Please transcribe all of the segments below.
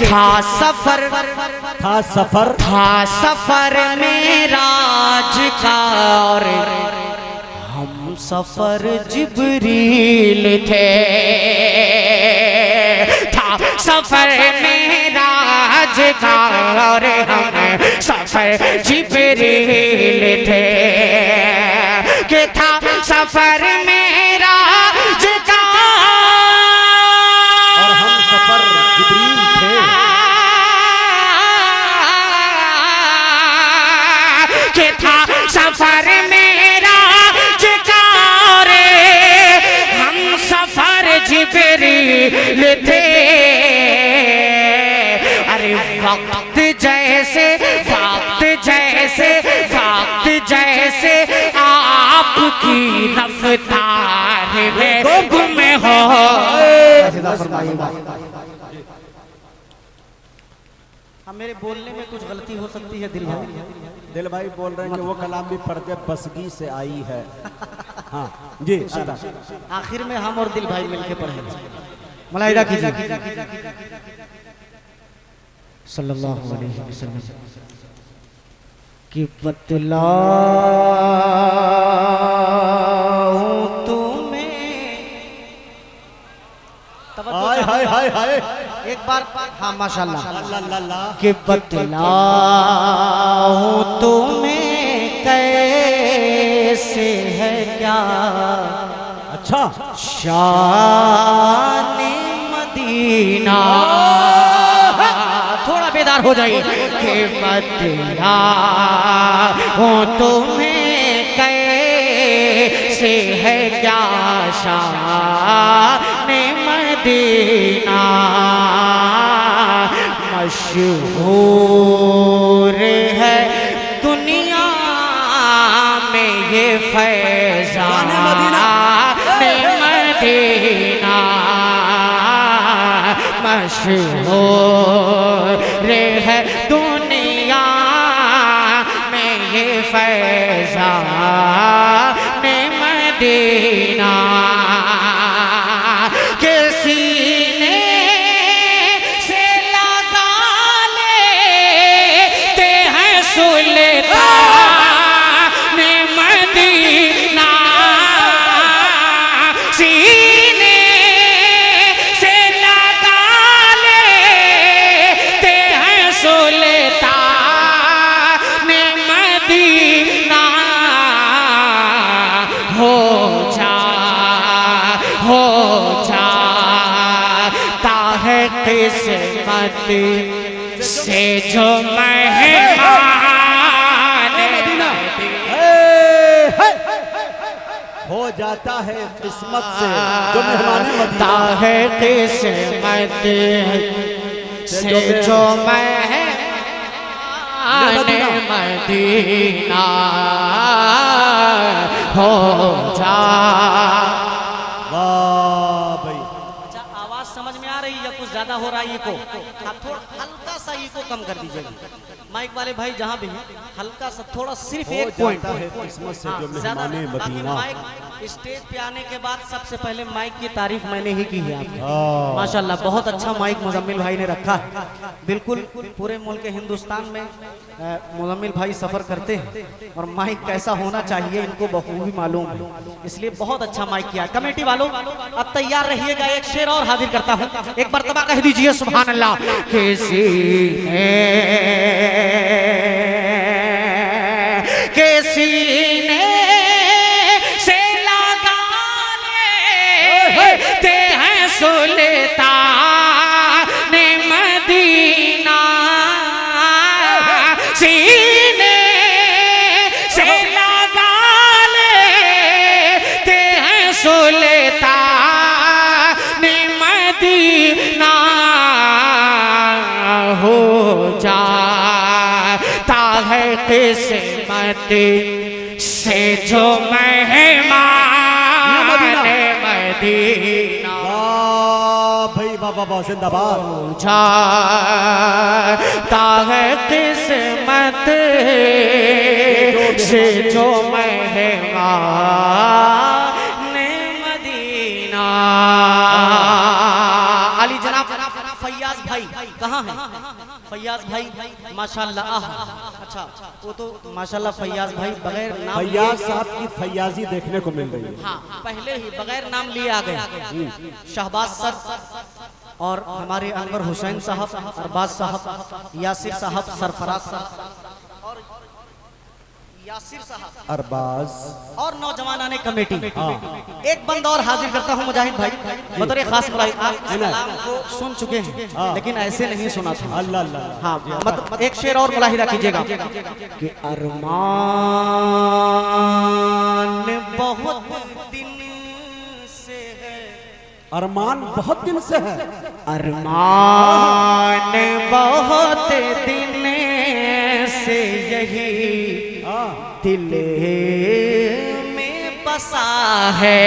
था सफर मेराज का और हम सफर जिब्रील थे। था सफर मेराज का और हम सफर जिब्रील थे। कि था सफर मेराज का और हम सफर जिब्रील थे। कि था सफर मेराज का रे हम सफर जिब्रील थे। अरे वक्त जैसे आपकी रफ्तार में गुम हो। मेरे बोलने में कुछ गलती हो सकती है दिल भाई बोल रहे हैं कि वो कलाम भी पर्दे बसगी से आई है। हाँ जी आखिर में हम और दिल भाई मिलके पढ़ेंगे। मुलाहिदा कीजिए सल्लल्लाहु अलैहि वसल्लम कि बतलाऊं तुम्हें। हाय एक बार हाँ माशाल्लाह कि बतलाऊं तुम्हें कैसे है क्या अच्छा शान मदीना। थोड़ा बेदार हो जाइए कि बतलाऊं तुम्हें कैसे है क्या शान मदीना। मशहूर है दुनिया में ये फैज़ान मदीना। मशहूर है दुनिया में ये फैज़ान मदीना। किस्मत से जो मेहमान हो जाता है किस्मत से जो मेहमान मदीना है। किस्मत से जो मेहमान मदीना हो जा। समझ में आ रही है या कुछ ज्यादा हो रहा है? इको आप थोड़ा हल्का सा इको कम कर दीजिएगा। माइक वाले भाई जहाँ भी हैं हल्का सा थोड़ा सिर्फ एक पॉइंट। माइक स्टेज पे आने के बाद सबसे पहले माइक की तारीफ मैंने ही की है आपकी। माशाल्लाह बहुत अच्छा माइक मुजम्मिल भाई ने रखा है। बिल्कुल पूरे मुल्क हिंदुस्तान में मुजम्मिल भाई सफर करते हैं और माइक कैसा होना चाहिए इनको बखूबी मालूम है, इसलिए बहुत अच्छा माइक किया। कमेटी वालों अब तैयार रहिएगा, एक शेर और हाजिर करता हूँ, एक मरतबा कह दीजिए सुभान अल्लाह। किसी ने से लगाते हैं सुल्तान मदीना। सीने से लगा लेते हैं सुल्तान मदीना। हो जाता है किस्मत से जो मेहमान मदीना। भाई बाबा जिंदाबाद। जाता है किस्मत से जो मेहमान मदीना। अली जनाब फैयाज भाई कहाँ हैं? फैयाज भाई माशाल्लाह। अच्छा वो तो माशाल्लाह फैयाज भाई बगैर नाम फैयाज साहब की फैयाजी देखने को मिल रही है। हाँ पहले ही बगैर नाम लिए आ गए। शहबाज सर और हमारे अनवर हुसैन साहब, अरबाज साहब, यासिर साहब, सरफराज साहब और यासिर साहब, अरबाज और नौजवान आने कमेटी। एक बंद और हाजिर करता हूँ मुजाहिद भाई बतौर खास बुलाई। आप इस कलाम को सुन चुके हैं लेकिन ऐसे नहीं सुना था। अल्लाह अल्लाह। हाँ मतलब एक शेर और मुलाहिदा कीजिएगा कि अरमान बहुत दिन से है, अरमान बहुत दिन से है, अरमान बहुत दिन से यही दिल में बसा है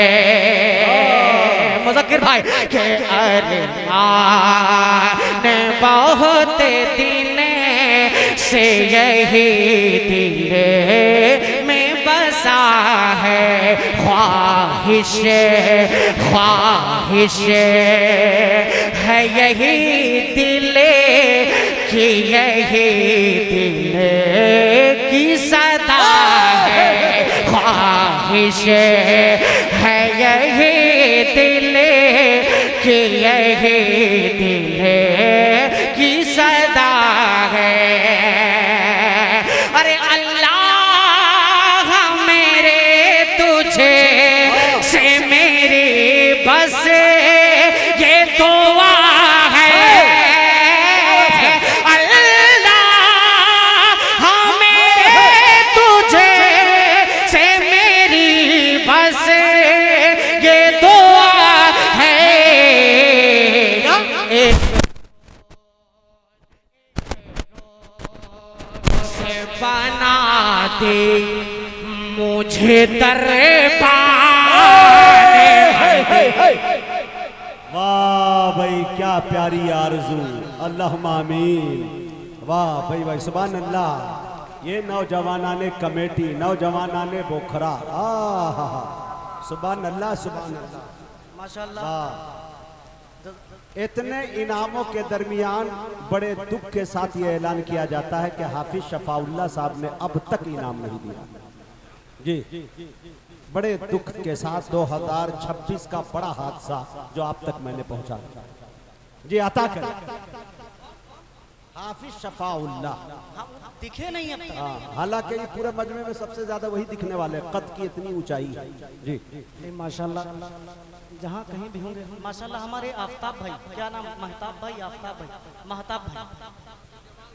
मुज़क्किर भाई के अरमान बहुत दिन से यही दिल में बसा है, ख्वाहिश ख्वाहिश है यही दिल की, यही दिल की सदा है, ख्वाहिश है यही दिल की, यही दिल की सदा है। अरे अल्लाह मेरे तुझे से मेरी बस ये दुआ है, अल्लाह मेरे तुझे से मेरी बस ये दुआ है, से बना दे मुझे वाह भाई क्या प्यारी आरज़ू, अल्लाहुम्मा आमीन। वाह भाई भाई सुभान अल्लाह। ये नौजवानाने कमेटी, नौजवानाने बोखरा, सुभान अल्लाह सुभान अल्लाह माशाल्लाह। इतने इनामों के दरमियान बड़े दुख के साथ ये ऐलान किया जाता है कि हाफिज शफाउल्लाह साहब ने अब तक इनाम नहीं दिया जी। बड़े दुख के साथ 2026 का बड़ा हादसा जो आप तक मैंने पहुंचा जी, अता कर हाफिज शफाउल्लाह दिखे नहीं अब तक। हालांकि ये पूरे मजमे में सबसे ज्यादा वही दिखने वाले, कद की इतनी ऊंचाई है जी। माशाल्लाह जहाँ कहीं भी होंगे माशाल्लाह। हमारे आफ्ताब भाई, क्या नाम? महताब भाई, आफ्ताब भाई, महताब भाई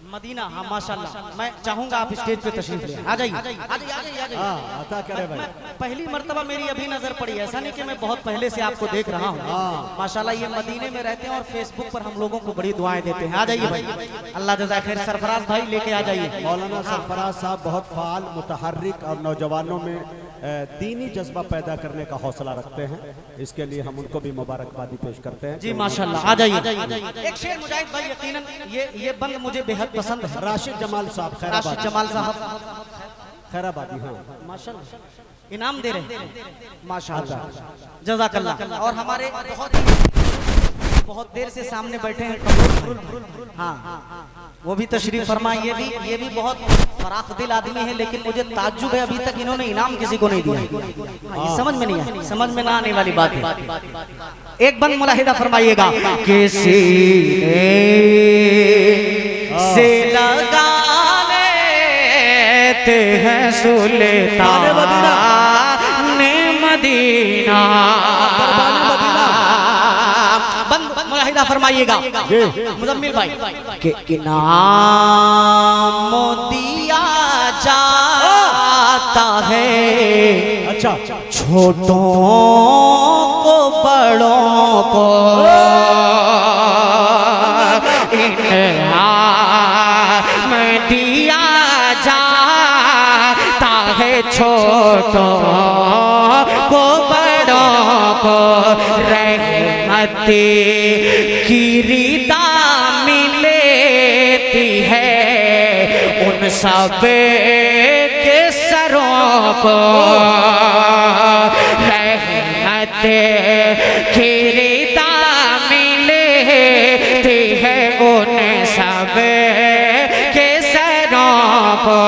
मदीना। हाँ माशाल्लाह। मैं चाहूंगा आप स्टेज पे तशरीफ ले आ जाइए, आ जाइए, आ जाइए। अता करे भाई। पहली मर्तबा मेरी अभी नजर पड़ी, ऐसा नहीं कि मैं बहुत पहले से आपको देख रहा हूँ। माशाल्लाह ये मदीने में रहते हैं और फेसबुक पर हम लोगों को बड़ी दुआएं देते हैं। आ जाइए भाई, अल्लाह जज़ा खैर। सरफराज भाई लेके आ जाइए। मौलाना सरफराज साहब बहुत फाल, मुतहर्रिक और नौजवानों में दीनी जज्बा पैदा करने का हौसला रखते हैं। इसके लिए हम उनको भी मुबारकबादी पेश करते हैं जी माशाल्लाह। आ जाइए। एक शेर मुजाहिद भाई यकीनन ये बंद मुझे बेहद पसंद है। राशिद जमाल साहब, राशिद जमाल साहब खैराबादी, हाँ माशाल्लाह इनाम दे रहे हैं माशाल्लाह, जज़ाकल्लाह। और हमारे बहुत देर से सामने बैठे हैं कबूल, हाँ वो भी तशरीफ फरमाए। ये भी बहुत फराख दिल आदमी है, लेकिन मुझे ताज्जुब है अभी तक इन्होंने इनाम किसी को नहीं दिया। ये समझ में नहीं है, समझ में ना आने वाली बात है। एक बंद मुलाहिदा फरमाइएगा। किसी से लगा लेते हैं सुल्तान ने मदीना। बंद मुलाहिदा फरमाइएगा मुजम्मिल भाई कि इनाम दिया जाता है, अच्छा छोटों को बड़ों को इनाम दिया जाता है, छोटों को बड़ों को रहमत की रिदा मिलती है उन सब के सरों को, रहमत की रिदा मिलती है उन के सरों को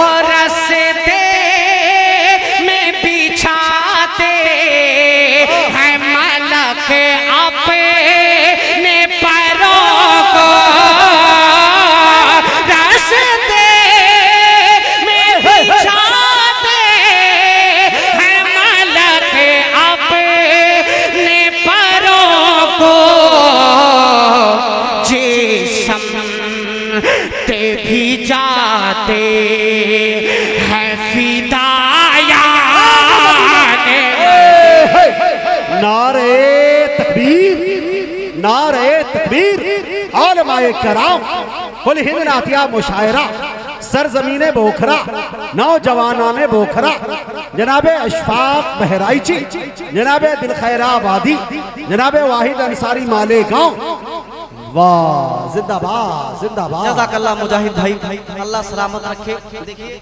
और रस्ते में बिछाते हैं मलक अपने पैरों को, रस्ते में बिछाते हैं मलक अपने पैरों को, जिसमते भी जाते हैं फिदायाने। नारे तकबीर, नारे तकबीर। उलमाए कराम कुल हिंद नातिया मुशायरा सरजमीने बोखरा नौजवानाने बोखरा जनाबे अशफाक बहराइची, जनाबे दिलखैरा आबादी, जनाबे वाहिद अंसारी माले गांव। वाह जिंदाबाद जिंदाबाद। जज़ाकल्लाह मुजाहिद भाई, अल्लाह सलामत रखे। देखिए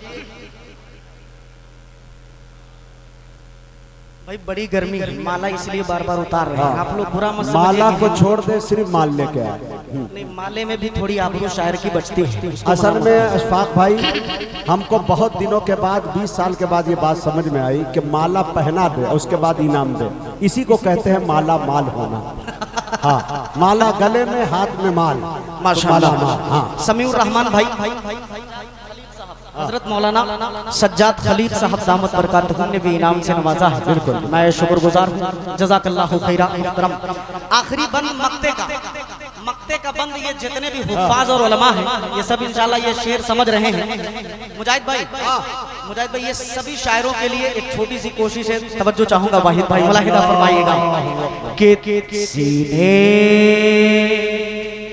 भाई बड़ी गर्मी है, माला इसलिए बार बार उतार रहे हैं। आप लोग बुरा मत समझिए। माला को छोड़ दे, सिर्फ माल लेके आए। नहीं, माले में भी थोड़ी आबरू शायर की बचती है। असल में अशफाक भाई हमको बहुत दिनों के बाद 20 साल के बाद ये बात समझ में आई कि माला पहना दे उसके बाद इनाम दे, इसी को कहते हैं माला माल होना। हाँ, माला गले में हाथ में माल, माशाअल्लाह। हाँ। समीउर रहमान भाई, हजरत मौलाना सज्जाद खलील साहब दामत बरकातहू ने भी इनाम से नवाजा है। बिल्कुल मैं शुक्रगुजार हूँ। जज़ाकल्लाहु खैरा मुहतरम। आखिरी बंद मक्ते का बंद, ये जितने भी हुफ्फाज और उलमा हैं ये सब इंशाल्लाह ये शेर समझ रहे हैं। मुजाहिद भाई, ये सभी शायरों के लिए एक छोटी सी कोशिश है, तवज्जो चाहूंगा वाहिद भाई, मुलाहिदा फरमाइएगा कि सीने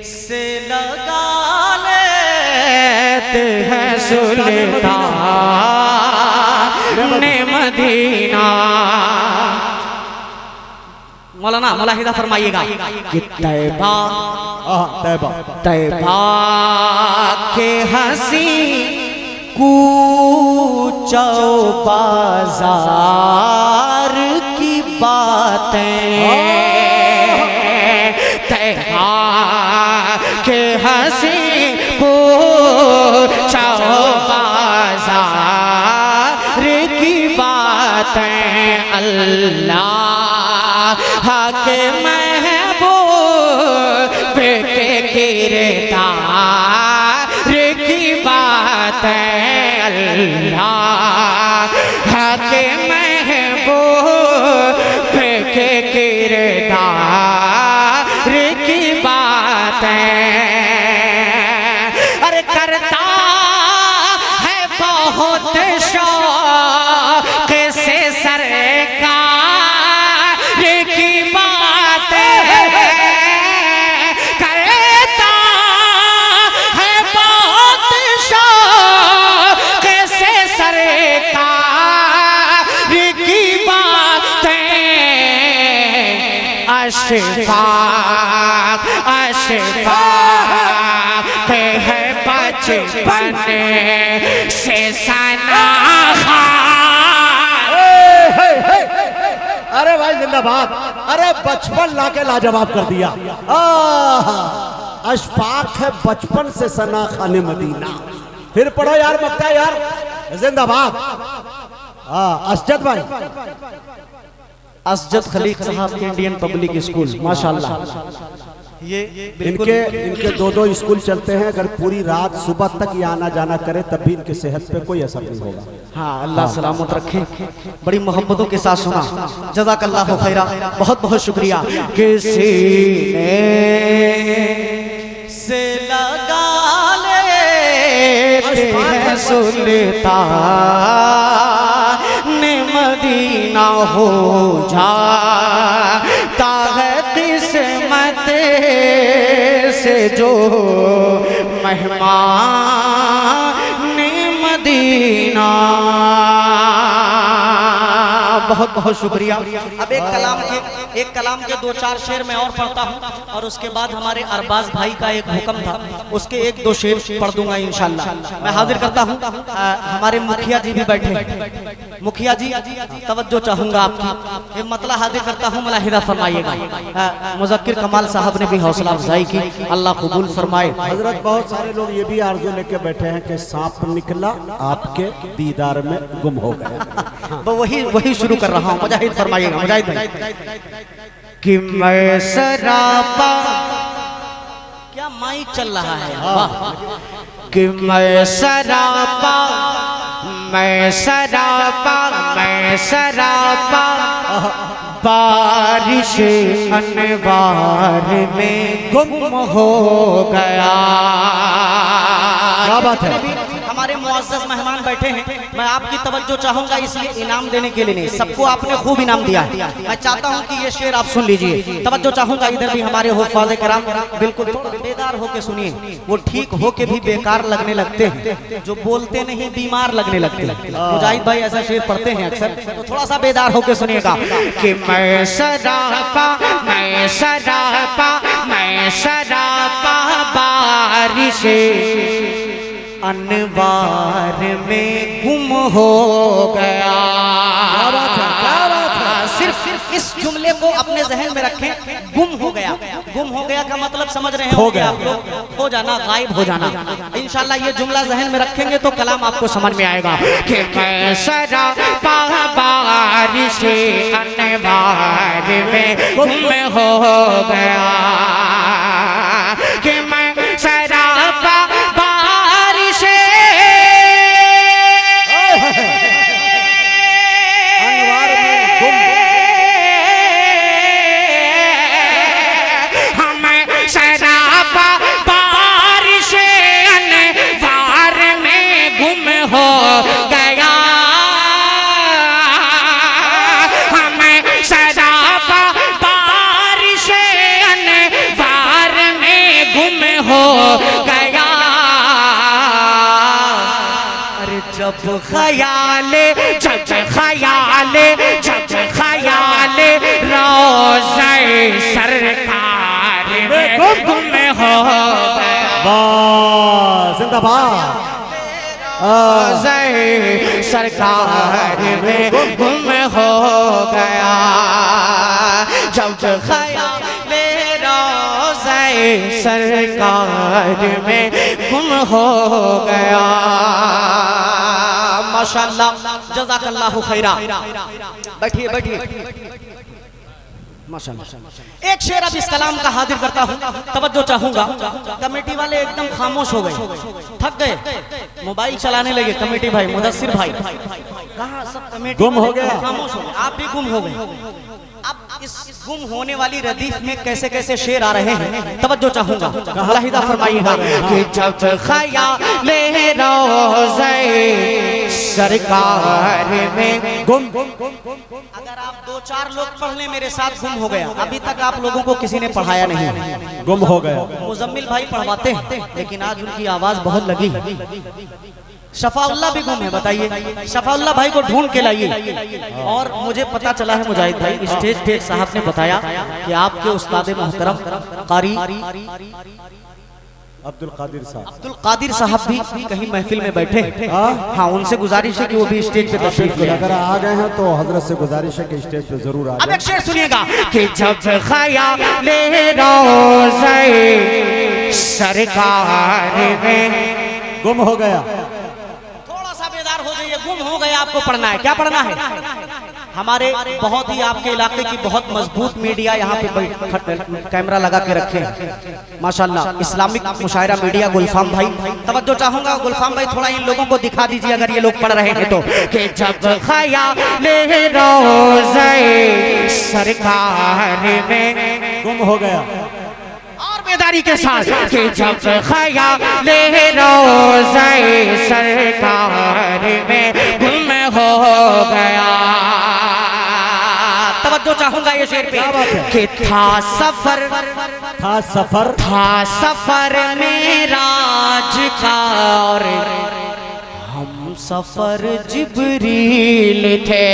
से लगा है सुल्तान ने मदीना। मौलाना मुलाहिदा फरमाइएगा कि तैबा के हंसी कूचो बाजार की बातें, तैबा के हंसी बाजार की बातें, अल्लाह के महबूब के किरदार की बातें, अल्लाह के महबूब के किरदार की बातें। अरे करता है बहुत शौक से सरकार की बातें, करता है बहुत शौक से सरकार की बातें। अशफाक अशफाक है बचपन से सनाखा। अरे भाई जिंदाबाद। अरे बचपन लाके लाजवाब कर दिया। अशफाक है बचपन से सना खाने मदीना। फिर पढ़ो यार मक्ता यार, जिंदाबाद। असजद भाई, असजद खलील साहब के इंडियन पब्लिक स्कूल, माशाल्लाह। ये इनके दो स्कूल चलते हैं। अगर पूरी रात सुबह तक ये आना जाना करे तब भी इनकी सेहत पे कोई असर नहीं होगा। हाँ, अल्लाह सलामत रखे। बड़ी मोहब्बतों के साथ सुना, जज़ाकल्लाहु खैरा, बहुत बहुत शुक्रिया। किसी ने से लगा लेते हैं सुल्तान मदीना, हो जाता है किस्मत से जो मेहमान मदीना। बहुत बहुत शुक्रिया। अब एक कलाम के 2-4 शेर मैं और पढ़ता हूँ और उसके बाद हमारे अरबाज भाई का एक हुक्म था, उसके 1-2 शेर पढ़ दूंगा इंशाल्लाह। मैं हाजिर करता हूँ, हमारे मुखिया जी भी बैठे। मुखिया जी तवज्जो चाहूंगा आपकी, ये मतला हाजिर करता हूँ, मुलाहिदा फरमाइएगा। मुज़क्किर कमाल साहब ने भी हौसला अफजाई की, अल्लाह कबूल फरमाए। हजरत बहुत सारे लोग ये भी आरज़ू लेके बैठे हैं कि सांप निकला आपके दीदार में गुम हो गया। तो वही शुरू कर रहा हूँ, मुजाहिद फरमाइएगा। मुजाहिद भाई कि मैं सरापा, क्या माइक चल रहा है, वाह। कि मैं सरापा, मैं सरापा, मैं सरापा बारिश अनवार में गुम हो गया। क्या बात है। हमारे मुअज़्ज़ज़ मेहमान बैठे हैं, मैं आपकी तवज्जो चाहूंगा, इसलिए इनाम देने के लिए नहीं, सबको आपने खूब इनाम दिया है। मैं चाहता हूं कि ये शेर आप सुन लीजिए, तवज्जो चाहूंगा। इधर भी हमारे हुफ़ाज़े किराम बिल्कुल बेदार होके सुनिए। वो ठीक होके भी बेकार लगने लगते हैं, जो बोलते नहीं बीमार लगने लगते हैं। मुजाहिद भाई ऐसा शेर पढ़ते हैं अक्सर, तो थोड़ा सा बेदार होके सुनिएगा। कि मैं सरापा, मैं सरापा, मैं सरापा बारिश अनवार में गुम हो गया। क्या बात है, क्या बात है। सिर्फ इस जुमले को अपने जहन में रखें, गुम हो गया। गुम हो गया का मतलब समझ रहे हैं, हो गया आप लोग, हो जाना, गायब हो जाना। इंशाल्लाह ये जुमला जहन में रखेंगे तो कलाम आपको समझ में आएगा। कि मैं सरापा बारिश अनवार में गुम हो गया। कि मैं सरापा जब ख्याले रोज़े सरकार में गुम हो गया। जिंदाबाद। रोज़े सरकार में गुम हो गया। जब ख्याले रोज़े सरकार में गुम हो गया। माशाअल्लाह, जज़ाकल्लाहु खैरा। बैठिए बैठिए। माशाअल्लाह। एक शेर अब इस कलाम का हाजिर करता हूँ, तवज्जो चाहूंगा। कमेटी वाले एकदम खामोश हो गए, थक गए, मोबाइल चलाने लगे। कमेटी भाई, मुदस्सिर भाई, कहाँ सब कमेटी गुम हो गया, खामोश हो गए, आप भी गुम हो गए। अब इस गुम होने वाली रदीफ में कैसे कैसे शेर आ रहे हैं, तवज्जो चाहूंगा, मुलाहिदा फरमाइएगा। कि जब ख्याले रोज़े सरकार में गुम, अगर आप 2-4 लोग पढ़ लें मेरे साथ, गुम हो गया। अभी तक आप लोगों को किसी ने पढ़ाया नहीं, गुम हो गया। मुजम्मिल भाई पढ़वाते हैं, लेकिन आज उनकी आवाज बहुत लगी। शफाउल्लाह भी गुम है, बताइए। शफाउल्लाह भाई को ढूंढ के लाइए। और मुझे पता चला है मुजाहिद भाई, स्टेज पे साहब ने बताया कि आपके उस्ताद मोहतरम कारी अब्दुल कादिर साहब भी कहीं महफिल में बैठे। हाँ, उनसे गुजारिश है कि वो भी स्टेज पे तशरीफ ले। अगर आ गए हैं तो हजरत से गुजारिश है कि स्टेज पे जरूर आ जाए। अब एक शेर सुनिएगा। कि जब ख्याले रोज़े सरकार में गुम हो गया। थोड़ा सा बेदार हो जाइए, गुम हो गया। आपको पढ़ना है, क्या पढ़ना है? हमारे बहुत ही आपके इलाके की बहुत मजबूत मीडिया यहाँ पे कैमरा लगा के रखे हैं माशाल्लाह। इस्लामिक मुशायरा मीडिया गुलफाम भाई, तवज्जो चाहूंगा। गुलफाम भाई थोड़ा इन लोगों को दिखा दीजिए अगर ये लोग पढ़ रहे हैं तो। कि जब ख्याले रोज़े सरकार में गुम हो गया। और बेदारी के साथ। कि जब ख्याले रोज़े सरकार में गुम हो गया। तवज्जो चाहूंगा ये शेर पे। कि था सफर मेराज का और हम सफर जिब्रील थे।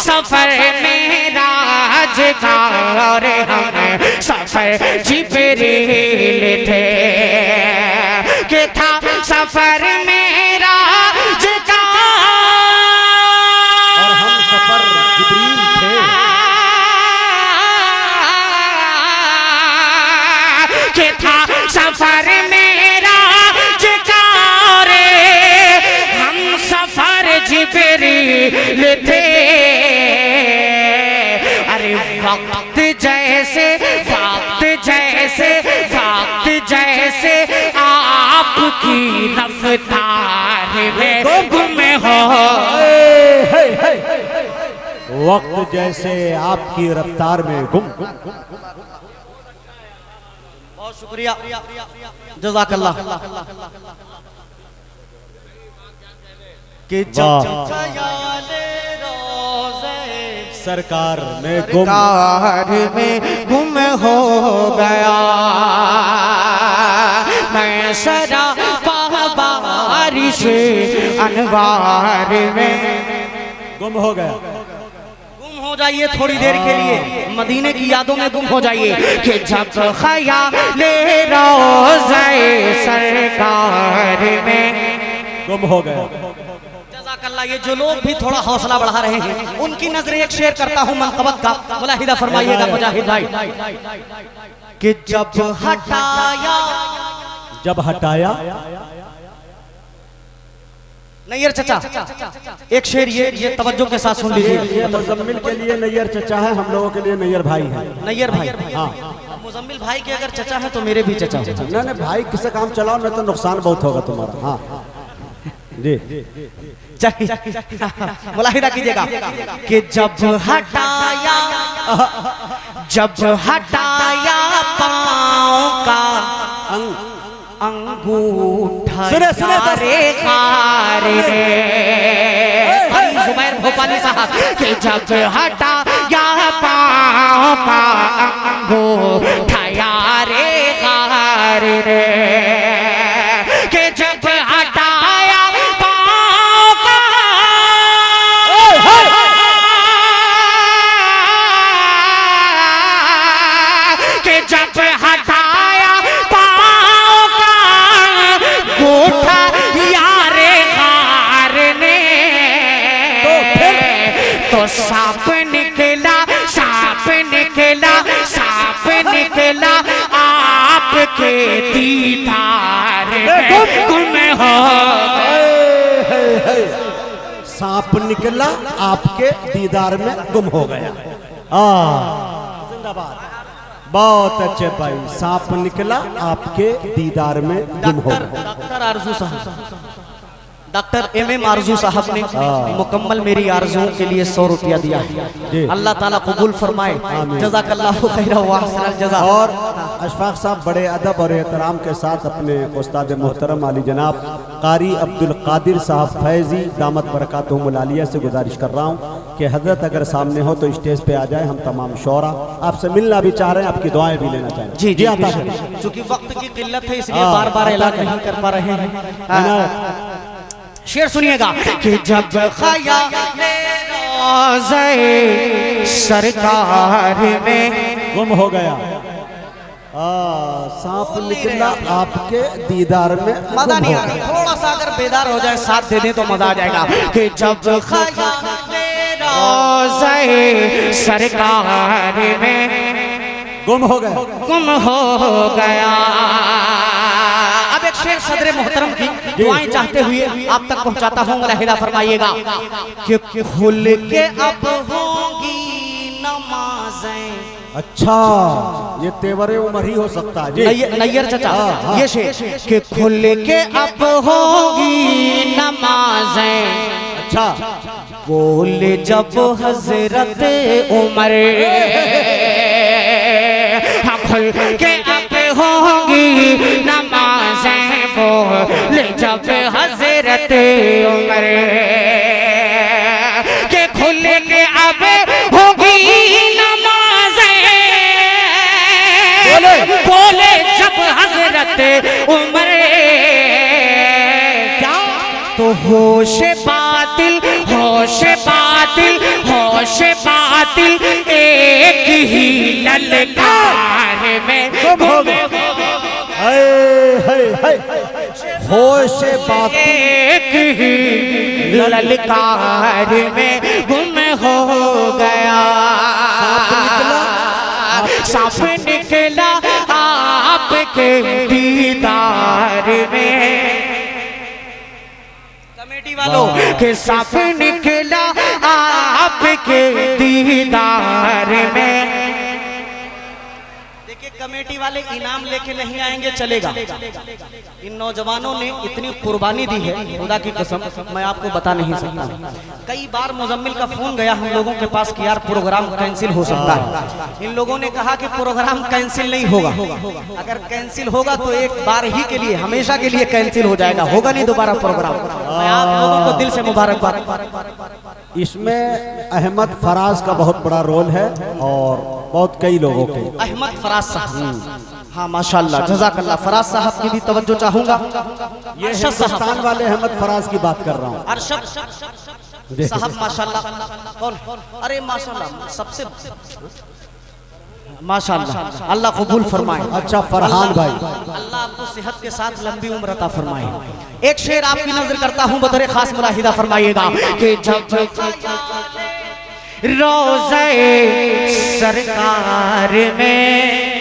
सफर में राजगार हम सफर जिब्रील थे कि था सफर में राजगार और हम सफर जिब्रील थे कि था सफर में राजगार हम सफर जिब्रील थे। अरे वक्त जैसे आपकी रफ्तार में गुम हो। वक्त जैसे आपकी रफ्तार में गुम। बहुत शुक्रिया, जज़ाकल्लाह। कि जब सरकार में गुम हो गया मैं सदा बारिश अनवार में गुम हो गया। गुम हो जाइए थोड़ी देर के लिए, मदीने की यादों में गुम हो जाइए कि जब ख्याले रोज़े सरकार में गुम हो गया। जज़ाकल्लाह। ये जो लोग भी थोड़ा हौसला बढ़ा रहे हैं उनकी नजरें एक शेर करता हूं मनक़बत का, मुलाहिदा फरमाइएगा मुजाहिद भाई कि जब हटाया नैयर चचा एक शेर ये तवज्जो के साथ सुन लीजिए। ये मुज़म्मिल के लिए नैयर चचा है, हम लोगों के लिए नैयर भाई है। नैयर भाई, हाँ। मुज़म्मिल भाई के अगर चचा है तो मेरे भी चचा है। ना भाई किसे काम चलाओ ना तो नुकसान बहुत होगा तुम्हारा। हाँ जी, मुलाहिदा कीजिएगा कि जब हटाया पाँव का अंगूठा रे खारे जुबैर भोपाली साहब कि जब हटाया पाँव का अंगूठा रे खारे कि जब हटाया पाँव का कि जब हटाया पाँव का गोठा यारे हार ने तो सांप निकला आपके दीदार में गुम हो। सांप निकला आपके दीदार में गुम हो गया। जिंदाबाद, बहुत अच्छे भाई। सांप निकला आपके दीदार में गुम हो गया। डॉक्टर आरजू साहब, डॉक्टर MM आरजू साहब ने मुकम्मल मेरी आरजुओं के लिए 100 रुपया दिया है। अल्लाह ताला कबूल फरमाए, जज़ाकल्लाहु खैरा व अहसनल जज़ा। और अशफाक साहब बड़े अदब और एहतराम के साथ अपने उस्ताद मोहतरम आली जनाब कारी अब्दुल कादिर साहब फैजी दामत बरकातुहुमुल आलिया से गुजारिश कर रहा हूँ कि हजरत अगर सामने हो तो स्टेज पे आ जाए। हम तमाम शौरा आपसे मिलना भी चाह रहे हैं, आपकी दुआएं भी लेना चाहें। जी जी, चूंकि वक्त की किल्लत है इसलिए बार बार ऐलान नहीं कर पा रहे हैं। शेर सुनिएगा कि जब ख्याले रोज़े सरकार में गुम हो गया। सांप निकला आपके दीदार में। मजा नहीं आ रहा, थोड़ा सा अगर बेदार हो जाए साथ दे दे तो मजा आ जाएगा कि जब ख्याले रोज़े सरकार में गुम हो गया। गुम हो गया। अब एक शेर सदर मोहतरम की दुआएं चाहते हुए आप तक पहुंचाता हूँ, मुलाहिदा फरमाइएगा कि खुल के अब होंगी नमाजें। अच्छा, ये तेवरे उमर ही हो सकता है। नैयर चचा ये शेर कि खुल के अब होंगी नमाजें। अच्छा, बोले जब हजरत उमर खुल के अब होंगी नमाजें। बोले जब हजरत उमर के खुल के अब होंगी नमाजें। बोले जब हजरत उमर क्या तो होश बातिल होश बातिल होश ललकार में होश बाकी एक ही ललकार में गुम हो गया। सांप निकला आपके दीदार में, कमेटी वालों के सांप निकला आपके दीदार में। देखिए कमेटी वाले इनाम लेके नहीं आएंगे चलेगा, इन नौजवानों ने इतनी कुर्बानी दी है खुदा की कसम मैं आपको बता नहीं सकता। कई बार मुजम्मिल का फोन गया हम लोगों के पास कि यार प्रोग्राम कैंसिल हो सकता है। इन लोगों ने कहा कि प्रोग्राम कैंसिल नहीं होगा, अगर कैंसिल होगा तो एक बार ही के लिए हमेशा के लिए कैंसिल हो जाएगा, होगा नहीं दोबारा प्रोग्राम। मैं आप लोगों को दिल से मुबारकबाद। इसमें अहमद फराज का बहुत बड़ा रोल है और बहुत कई लोगों के। अहमद फराज साहब, हाँ माशाल्लाह जज़ाकल्लाह। फराज साहब की भी तवज्जो चाहूंगा। ये हिंदुस्तान वाले अहमद फराज की बात कर रहा हूँ। अरशद साहब माशाल्लाह। कौन? अरे माशाल्लाह सबसे माशाल्लाह, अल्लाह कबूल फरमाए। अच्छा फरहान भाई, अल्लाह आपको सेहत के साथ लंबी उम्र अता फरमाए। एक शेर आपकी नजर करता हूँ बतौर खास मुलाहिदा फरमाइएगा कि जब रोज़े सरकार में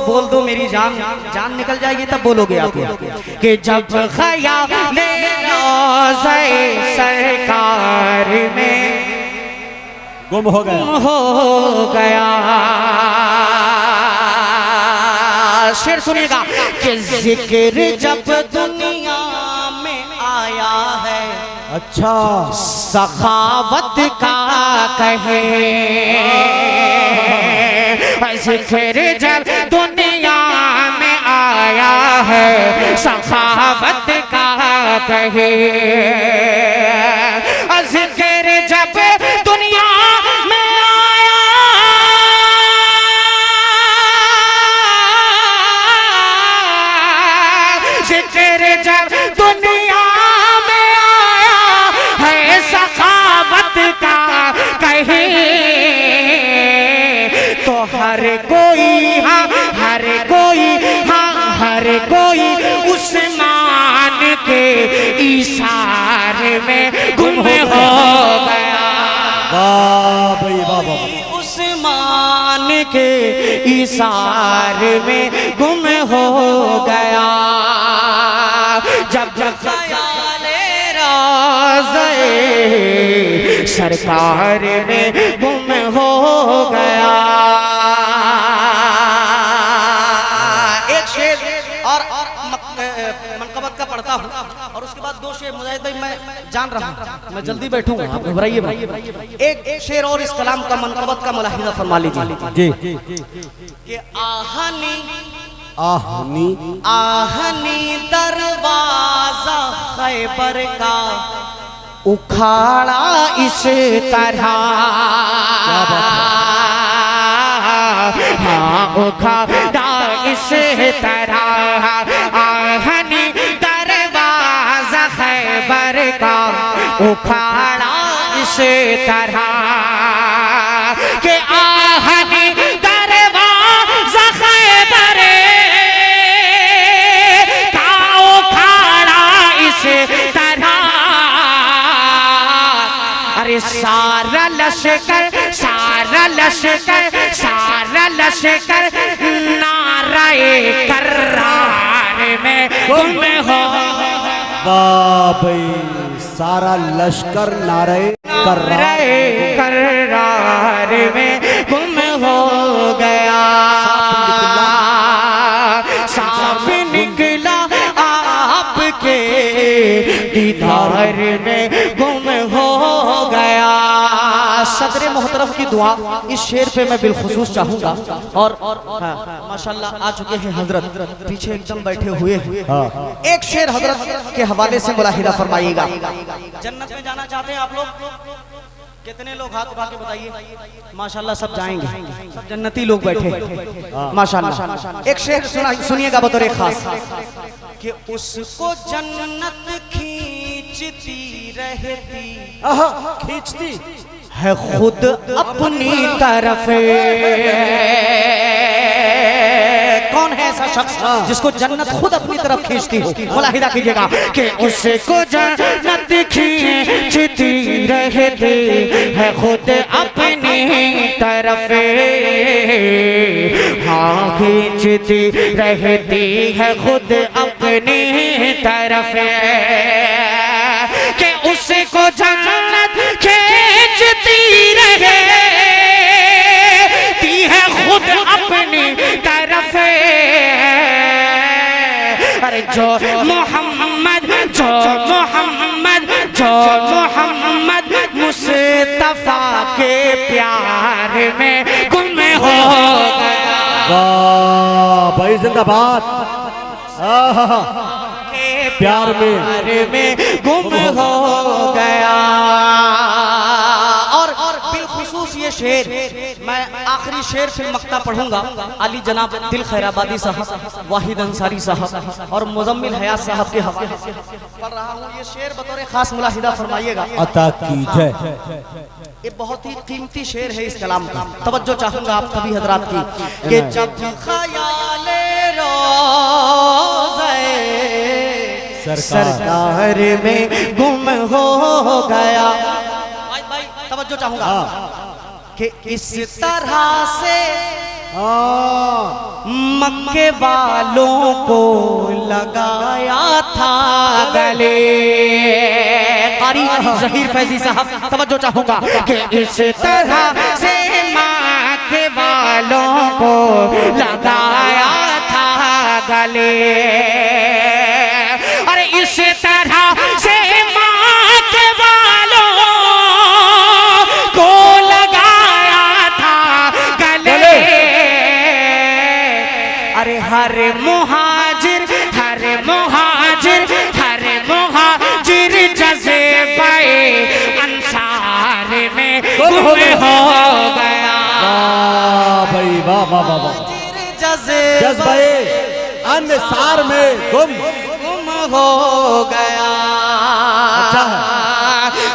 बोल दो मेरी जान निकल जाएगी तब बोलोगे आप कि जब ख़याल रोज़े सरकार में गुम हो गया। शेर सुनिएगा कि जिक्र जब दुनिया में आया है, अच्छा सखावत का कहे, जिक्र जब दुनिया में आया है सखावत का कहे, जिक्र जब दुनिया में आया जिक्र जब दुनिया में आया है सखावत का कहे, तो हर कोई उस्मान के इशारे में गुम हो गया। उस्मान के इशारे में गुम हो गया। जब ख़याले रोज़े सरकार में गुम हो गया। एक शेर और मनकबत का पढ़ता हूँ और उसके बाद दो शेर। मुजाहिद भाई मैं जान रहा हूँ मैं जल्दी बैठूंगा, आप घबराइए भाई। एक शेर और इस कलाम का मनकबत का मुलाहिदा फरमा लीजिए कि आहनी दरवाजा खैबर का उखाड़ा इस तरह, हाँ उखाड़ा इस तरह, आहनी दरवाजा खैबर का उखाड़ा इस तरह के आहनी दरवाजा खैबर का उखाड़ा इस तरह। अरे सारा लश्कर नारे कर्रार में गुम हो। भाई सारा लश्कर नारे कर्रार में गुम हो गया। सांप निकला आपके दीदार में गुम हो गया। सदर मोहतरम की दुआ इस शेर पे मैं बिलखुसूस चाहूंगा और माशाल्लाह आ चुके हैं हजरत, पीछे एकदम बैठे हुए हैं। एक शेर हजरत के हवाले से मुलाहिदा फरमाइएगा। जन्नत में जाना चाहते हैं आप लोग? कितने लोग हाथ उठा के बताइए। माशाल्लाह सब जाएंगे, सब जन्नती लोग बैठे माशाल्लाह। एक शेर सुनिएगा बतौर खास कि उसको जन्नत खींचती रहती, खींचती है खुद अपनी तरफ। कौन है ऐसा शख्स जिसको जन्नत खुद अपनी तरफ खींचती हो? मुलाहिदा कीजिएगा कि उसको जन्नत खींचती रहती है खुद अपनी तरफ। हाँ खींचती रहती है खुद अपनी तरफ कि उसको जन्नत खींचती रहती है खुद अपनी तरफ। अरे जो मोहम्मद मुस्तफा के प्यार में गुम हो गया। वाह भाई जिंदाबाद। प्यार में गुम हो गया। और बिलखुसूस ये शेर, मैं आखिरी शेर फिर मक्ता पढ़ूंगा। अली जनाब दिल खैराबादी साहब, वाहिद अंसारी साहब और मुजम्मिल हयात साहब के हवाले से पढ़ रहा हूँ। ये शेर बतौर खास मुलाहिदा फरमाइएगा। अता कीजिए। ये बहुत ही कीमती शेर है इस कलाम का। तवज्जो चाहूंगा आप सभी हजरात की कि जब ख्याले रोज़े सरकार में गुम हो गया। तवज्जो चाहूंगा कि इस तरह से मक्के वालों को लगाया था गले। कारी ज़हीर फैजी साहब, तवज्जो चाहूंगा कि इस तरह से मक्के वालों को लगाया था गले। अरे इस तरह से मक्के वालों को लगाया था गले। अरे हर मुहाजिर जज़्बे अंसार में गुम हो गया। वाह भाई वाह वाह वाह वाह। जज़्बे अंसार में गुम हो गया। अच्छा है।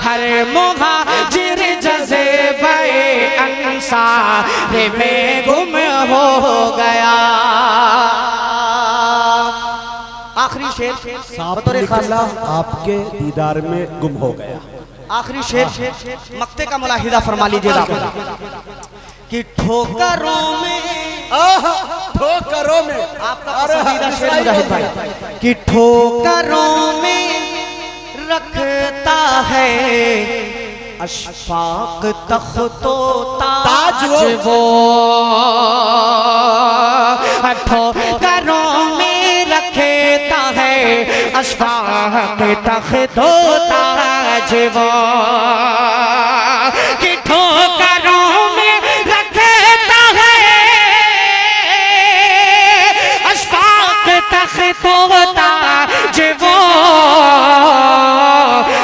हर मुहाजिर जज़्बे अंसार में गुम हो गया। आखिरी शेर बतौर खास आपके दीदार में गुम हो गया। आखिरी शेर मक्ते का मुलाहिदा फरमा लीजिएगा कि ठोकरों में आपका पसंदीदा शेर मुजाहिद भाई कि ठोकरों में रखता है अशफाक तख्तो ताज वो। ठोकरों में रखता है अशफाक तख्तो ताज वो। कि ठोकरों में रखता है अशफाक तख्तो ताज वो।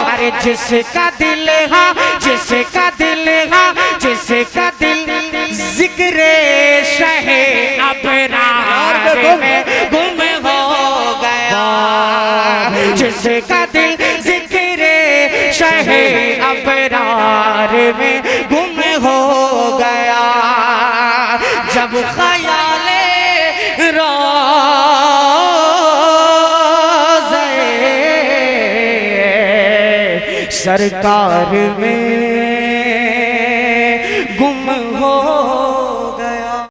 अरे जिसका दिल जिक्रे शहे अबरार में गुम हो गया। जिसका दिल जिक्रे शहे अबरार में गुम हो गया। जब ख्याले रोज़े सरकार में